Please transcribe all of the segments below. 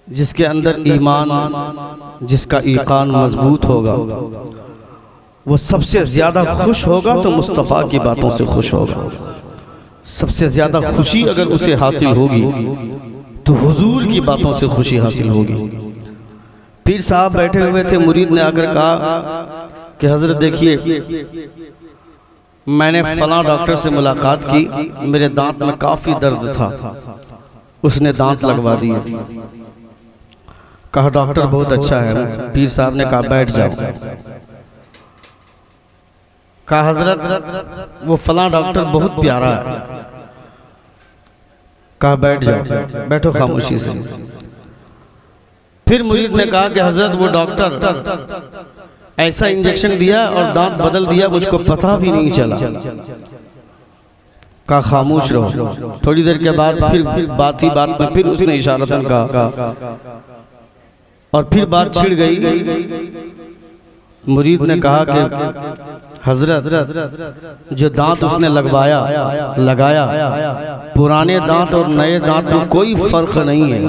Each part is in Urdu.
جس کے اندر ایمان، جس کا ایقان مضبوط ہوگا، وہ سب سے زیادہ خوش ہوگا تو مصطفیٰ کی باتوں سے خوش ہوگا۔ سب سے زیادہ خوشی اگر اسے حاصل ہوگی تو حضور کی باتوں سے خوشی حاصل ہوگی۔ پیر صاحب بیٹھے ہوئے تھے، مرید نے آ کر کہا کہ حضرت دیکھیے، میں نے فلاں ڈاکٹر سے ملاقات کی، میرے دانت میں کافی درد تھا، اس نے دانت لگوا دیے۔ کہا ڈاکٹر بہت اچھا ہے۔ پیر صاحب نے کہا بیٹھ جاؤ۔ کہا حضرت وہ فلاں ڈاکٹر بہت پیارا ہے۔ کہا بیٹھ جاؤ، بیٹھو خاموشی سے۔ پھر مرید نے کہا کہ حضرت وہ ڈاکٹر ایسا انجیکشن دیا اور دانت بدل دیا، مجھ کو پتہ بھی نہیں چلا۔ کہا خاموش رہو۔ تھوڑی دیر کے بعد پھر بات ہی بات میں پھر اس نے اشارتاً کہا، اور پھر بات چھڑ گئی۔ مرید نے کہا کہ حضرت جو دانت اس نے لگایا، پرانے دانت اور نئے دانت میں کوئی فرق نہیں ہے،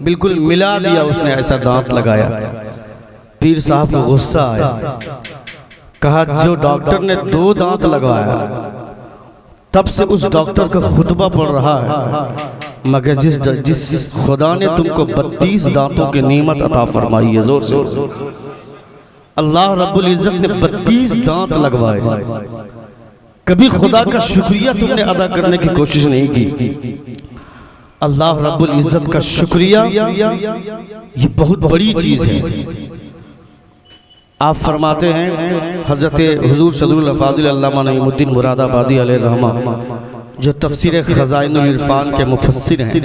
بالکل ملا دیا اس نے، ایسا دانت لگایا۔ پیر صاحب کو غصہ آیا، کہا جو ڈاکٹر نے 2 دانت لگوایا تب سے اس ڈاکٹر کا خطبہ پڑھ رہا ہے، مگر جس خدا نے تم کو 32 دانتوں کی نعمت عطا فرمائی ہے، زور سے اللہ رب العزت نے 32 دانت لگوائے، کبھی خدا کا شکریہ تم نے ادا کرنے کی کوشش نہیں کی۔ اللہ رب العزت کا شکریہ یہ بہت بڑی چیز ہے۔ آپ فرماتے ہیں حضرت حضور صدر الافاضل علامہ نعیم الدین مراد آبادی علیہ الرحمہ، جو تفسیر خزائن العرفان کے مفسر ہیں،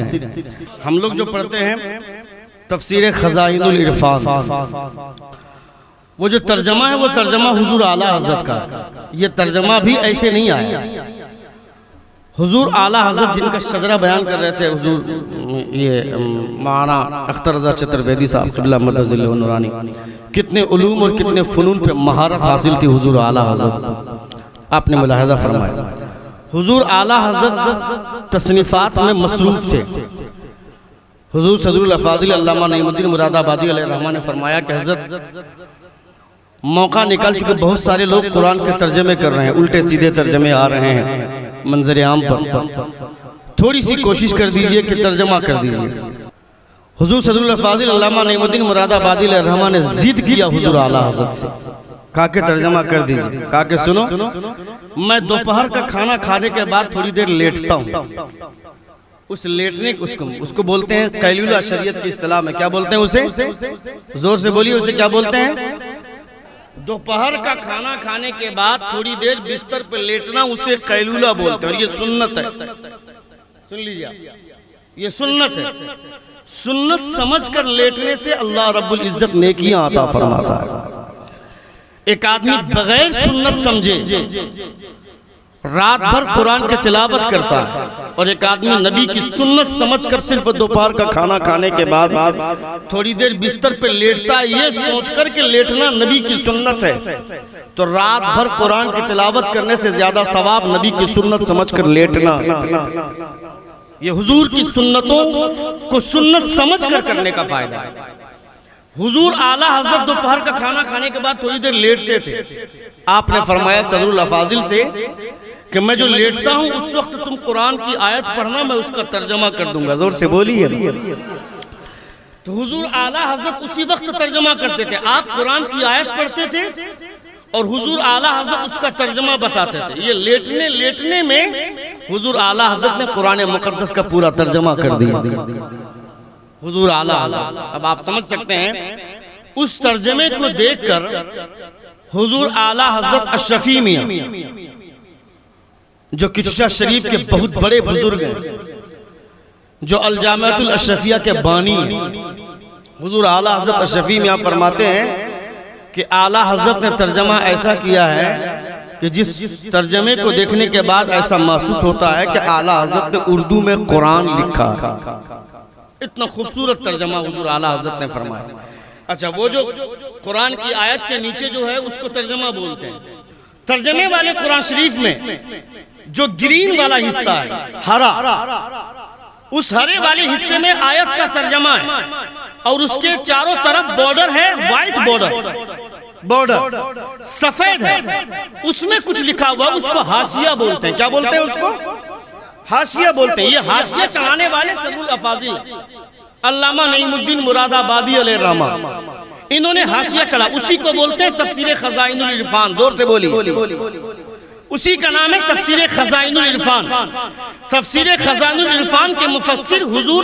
ہم لوگ جو پڑھتے ہیں تفسیر خزائن العرفان، وہ جو ترجمہ ہے وہ ترجمہ حضور اعلیٰ حضرت کا، یہ ترجمہ بھی ایسے نہیں آیا۔ حضور اعلیٰ حضرت جن کا شجرہ بیان کر رہے تھے، حضور یہ مولانا اختر رضا چترویدی صاحب قبلہ مدد ذلہ نورانی، کتنے علوم اور کتنے فنون پہ مہارت حاصل تھی حضور اعلیٰ حضرت، آپ نے ملاحظہ فرمایا۔ حضور اعلیٰ حضرت تصنیفات میں مصروف تھے۔ حضور صدر الافاضل علامہ نعیم الدین مراد آبادی علیہ الرحمہ نے فرمایا کہ حضرت موقع نکل چکے، بہت سارے لوگ قرآن کے ترجمے کر رہے ہیں، الٹے سیدھے ترجمے آ رہے ہیں منظر عام پر، تھوڑی سی کوشش کر دیجئے کہ ترجمہ کر دیجئے۔ حضور صدر الافاضل علامہ نعیم الدین مراد آبادی علیہ الرحمہ نے ضد کیا حضور اعلیٰ حضرت سے، کہا کہ ترجمہ کر دیجئے۔ کہا کہ سنو، میں دوپہر کا کھانا کھانے کے بعد تھوڑی دیر لیٹتا ہوں، اس لیٹنے اس کو بولتے ہیں قیلولہ، شریعت کی اصطلاح میں کیا بولتے ہیں اسے؟ زور سے بولیے، اسے کیا بولتے ہیں؟ دوپہر کا کھانا کھانے کے بعد تھوڑی دیر بستر پہ لیٹنا، اسے قیلولہ بولتے ہیں، اور یہ سنت ہے۔ سن لیجئے، یہ سنت ہے۔ سنت سمجھ کر لیٹنے سے اللہ رب العزت نیکیاں عطا فرماتا ہے۔ ایک آدمی بغیر سنت سمجھے رات بھر قرآن کی تلاوت کرتا ہے، اور ایک آدمی نبی کی سنت سمجھ کر صرف دوپہر کا کھانا کھانے کے بعد تھوڑی دیر بستر پہ لیٹتا ہے، یہ سوچ کر کہ لیٹنا نبی کی سنت ہے، تو رات بھر قرآن کی تلاوت کرنے سے زیادہ ثواب نبی کی سنت سمجھ کر لیٹنا۔ یہ حضور کی سنتوں کو سنت سمجھ کر کرنے کا فائدہ ہے۔ حضور اعلیٰ حضرت دوپہر کا کھانا کھانے کے بعد تھوڑی دیر لیٹتے تھے۔ آپ نے فرمایا صدر الافاضل سے کہ میں جو لیٹتا ہوں اس وقت تم قرآن کی آیت پڑھنا، میں اس کا ترجمہ کر دوں گا۔ زور سے بولیے۔ تو حضور اعلیٰ حضرت اسی وقت ترجمہ کرتے تھے، آپ قرآن کی آیت پڑھتے تھے اور حضور اعلیٰ حضرت اس کا ترجمہ بتاتے تھے۔ یہ لیٹنے میں حضور اعلیٰ حضرت نے قرآن مقدس کا پورا ترجمہ کر دیا۔ حضور اعلیٰ حضرت، اب آپ سمجھ سکتے ہیں، اس ترجمے کو دیکھ کر حضور اعلیٰ حضرت اشرفی میاں، جو کچشہ شریف کے بہت بڑے بزرگ ہیں، جو الجامعۃ الاشرفیہ کے بانی ہیں، حضور اعلیٰ حضرت اشرفی میاں فرماتے ہیں کہ اعلیٰ حضرت نے ترجمہ ایسا کیا ہے کہ جس ترجمے کو دیکھنے کے بعد ایسا محسوس ہوتا ہے کہ اعلیٰ حضرت نے اردو میں قرآن لکھا۔ اتنا خوبصورت ترجمہ حضور اعلیٰ حضرت نے فرمایا۔ اچھا، وہ جو قرآن کی آیت کے نیچے جو ہے اس کو ترجمہ بولتے ہیں۔ ترجمے والے قرآن شریف میں جو گرین والا حصہ ہے، ہرا، اس ہرے والے حصے میں آیت کا ترجمہ ہے، اور اس کے چاروں طرف بارڈر ہے، وائٹ بارڈر سفید ہے، اس میں کچھ لکھا ہوا، اس کو حاشیہ بولتے ہیں۔ کیا بولتے ہیں اس کو؟ حاشیہ بولتے ہیں۔ یہ حاشیہ چڑھانے والے سید الافاضل علامہ نعیم الدین مراد آبادی علیہ الرحمہ، انہوں نے حاشیہ چڑھا، اسی کو بولتے ہیں تفسیر خزائن العرفان۔ زور سے بولی، اسی کا نام ہے تفسیر خزائن العرفان۔ تفسیر خزائن العرفان کے مفسر حضور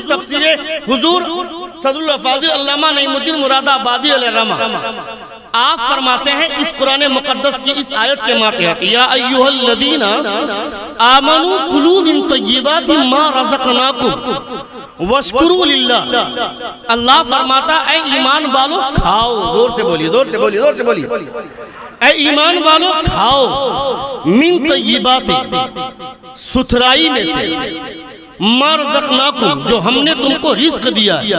سید الافاضل علامہ نعیم الدین مراد آبادی علیہ الرحمہ، آپ فرماتے ہیں اس قرآن مقدس کی اس آیت کے ماتحت، یا ایہا الذین آمنوا کلوا من طیبات ما رزقناکم واشکروا للہ۔ اللہ فرماتا اے ایمان والو کھاؤ، زور سے بولی، زور سے بولی، زور سے بولی، اے ایمان والو کھاؤ، من طیبات ستھرائی میں سے، ما رزقناکم جو ہم نے تم کو رزق دیا ہے،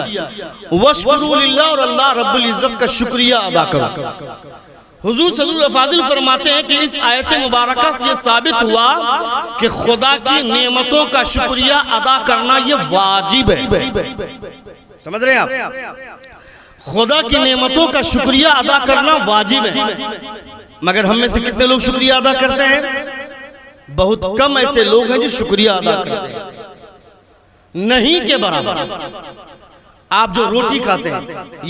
واشکروا للہ اور اللہ رب العزت کا شکریہ ادا کرو۔ حضور صلی اللہ علیہ وسلم فرماتے ہیں کہ اس آیت مبارکہ سے یہ ثابت ہوا کہ خدا کی نعمتوں کا شکریہ ادا کرنا یہ واجب ہے۔ سمجھ رہے ہیں آپ؟ خدا کی نعمتوں کا شکریہ ادا کرنا واجب ہے، مگر ہم میں سے کتنے لوگ شکریہ ادا کرتے ہیں؟ بہت کم ایسے لوگ ہیں جو شکریہ ادا کرتے ہیں، نہیں کے برابر۔ آپ جو روٹی کھاتے ہیں،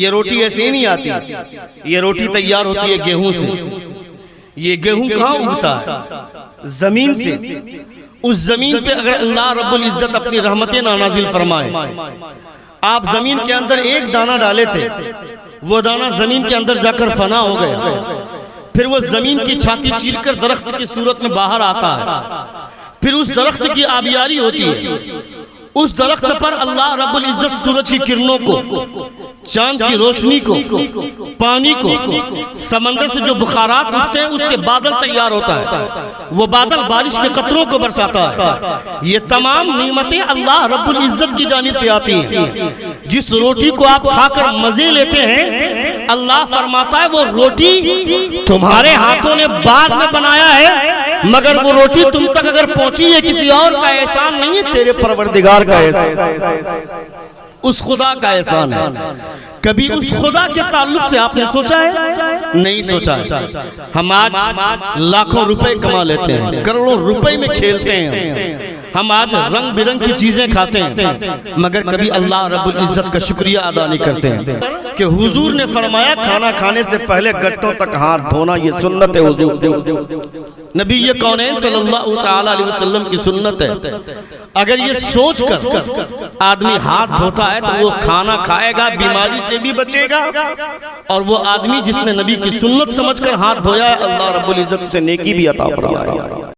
یہ روٹی ایسے ہی نہیں آتی، یہ روٹی تیار ہوتی ہے گیہوں سے۔ یہ گیہوں کہاں اگتا ہے؟ زمین سے۔ اس زمین پہ اگر اللہ رب العزت اپنی رحمتیں نازل فرمائے، آپ زمین کے اندر ایک دانہ ڈالے تھے، وہ دانہ زمین کے اندر جا کر فنا ہو گیا، پھر وہ زمین کی چھاتی چیر کر درخت کی صورت میں باہر آتا ہے، پھر اس درخت کی آبیاری ہوتی ہے، اس درخت پر اللہ رب العزت سورج کی کرنوں کو، چاند کی روشنی کو، پانی کو، سمندر سے جو بخارات اٹھتے ہیں اس سے بادل تیار ہوتا ہے، وہ بادل بارش کے قطروں کو برساتا ہے۔ یہ تمام نعمتیں اللہ رب العزت کی جانب سے آتی ہیں۔ جس روٹی کو آپ کھا کر مزے لیتے ہیں، اللہ فرماتا ہے وہ روٹی تمہارے ہاتھوں نے بعد میں بنایا ہے، مگر وہ روٹی تم تک اگر پہنچی ہے کسی اور کا احسان نہیں ہے، تیرے پروردگار کا احسان، اس خدا کا احسان ہے۔ کبھی اس خدا کے تعلق سے آپ نے سوچا ہے؟ نہیں سوچا ہے۔ ہم آج لاکھوں روپے کما لیتے ہیں، کروڑوں روپے میں کھیلتے ہیں، ہم آج رنگ برنگ کی چیزیں کھاتے ہیں، مگر کبھی اللہ رب العزت کا شکریہ ادا نہیں کرتے ہیں۔ کہ حضور نے فرمایا کھانا کھانے سے پہلے گٹوں تک ہاتھ دھونا یہ سنت ہے حضور، نبی یہ کونین صلی اللہ تعالی علیہ وسلم کی سنت ہے۔ اگر یہ سوچ کر آدمی ہاتھ دھوتا ہے تو وہ کھانا کھائے گا، بیماری سے بھی بچے گا، اور وہ آدمی جس نے نبی کی سنت سمجھ کر ہاتھ دھویا ہے، اللہ رب العزت اسے نیکی بھی عطا فرمائے گا۔